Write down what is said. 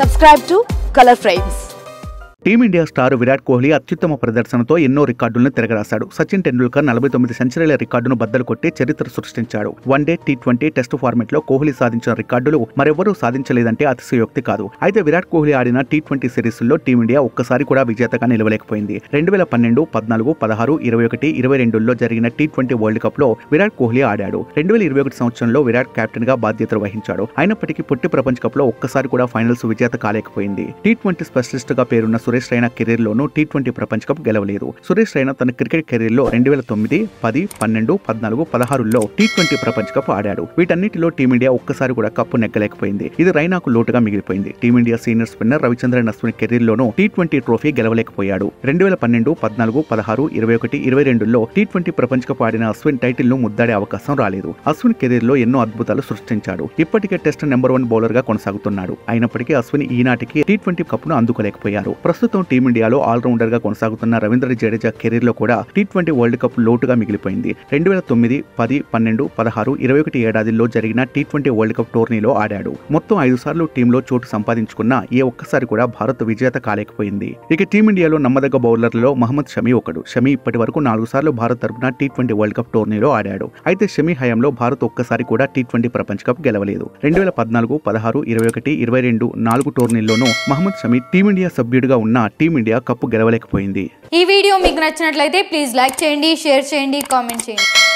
Subscribe to Color Frames. Team India star Virat Kohli అత్యుత్తమ ప్రదర్శనతో ఎన్నో రికార్డులను తిరగరాశాడు. సచిన్ టెండూల్కర్ 49 సెంచరీల రికార్డును బద్దలు కొట్టి చరిత్ర సృష్టించాడు. వన్డే, టీ20, టెస్ట్ ఫార్మెట్ లో కోహ్లీ సాధించిన రికార్డులు మరెవ్వరూ సాధించలేదంటే అతిశయోక్తి కాదు. అయితే విరాట్ కోహ్లీ ఆడిన టీ20 సిరీస్లో టీమిండియా ఒక్కసారి కూడా విజేతగా నిలవలేకపోయింది. 2012, 14, 16, 21, 22లో జరిగిన టీ20 వరల్డ్ కప్ లో విరాట్ కోహ్లీ ఆడాడు. 2021 సంవత్సరంలో విరాట్ కెప్టెన్ గా బాధ్యతలు వహించాడు. అయినప్పటికీ పొట్టి ప్రపంచ కప్ లో ఒక్కసారి కూడా ఫైనల్స్ విజేత కాలేకపోయింది. టీ20 స్పెషలిస్ట్ గా పేరున్న సురేష్ రైనా కెరీర్ లోనూ టీ20 ప్రపంచ కప్ గెలవలేదు. సురేష్ రైనా తన క్రికెట్ కెరీర్ లో 2009, 10, 12, 14, 16లో టీ20 ప్రపంచ కప్ ఆడాడు. వీటన్నిటిలో టీమిండియా ఒక్కసారి కూడా కప్పు నెగ్గలేకపోయింది. ఇది రైనాకు లోటుగా మిగిలిపోయింది. Team India senior spinner Ravichandran Ashwin career లోనూ టీ20 ట్రోఫీ గెలవలేకపోయాడు. 2012, 14, 16, 21, 22లో టీ20 ప్రపంచ కప్ ఆడిన అశ్విన్ టైటిల్ ను ముద్దాడే అవకాశం రాలేదు. అశ్విన్ కెరీర్ లో ఎన్నో అద్భుతాలు సృష్టించాడు. ఇప్పటికే టెస్ట్ నెంబర్ 1 బౌలర్ గా కొనసాగుతున్నాడు. అయినప్పటికీ అశ్విన్ ఈనాటికి టీ20 కప్ ను అందుకోలేకపోయారు. ప్రస్తుతం టీమిండియాలో ఆల్రౌండర్ గా కొనసాగుతున్న రవీంద్ర జడేజా కెరీర్ లో కూడా టీ20 వరల్డ్ కప్ లోటుగా మిగిలిపోయింది. 2009, 10, 12, 16, 21 ఏడాదిలో జరిగిన టీ20 వరల్డ్ కప్ టోర్నీలో ఆడాడు. మొత్తం 5 సార్లు టీంలో చోటు సంపాదించుకున్న ఏ ఒక్కసారి కూడా భారత్ విజేత కాలేకపోయింది. ఇక టీమిండియాలో నమ్మదగ్గ బౌలర్లలో మహమ్మద్ షమి ఒకడు. షమి ఇప్పటి వరకు 4 సార్లు భారత్ తరపున టీ20 వరల్డ్ కప్ టోర్నీలో ఆడాడు. అయితే షమి హయాంలో భారత్ ఒక్కసారి కూడా టీ20 ప్రపంచ కప్ గెలవలేదు. 2014, 16, 21, 22 4 టోర్నీల్లోనూ మహమ్మద్ షమి టీమిండియా సభ్యుడిగా ఉన్న టీమిండియా కప్పు గెలవలేకపోయింది. ఈ వీడియో మీకు నచ్చినట్లయితే ప్లీజ్ లైక్ చేయండి, షేర్ చేయండి, కామెంట్ చేయండి.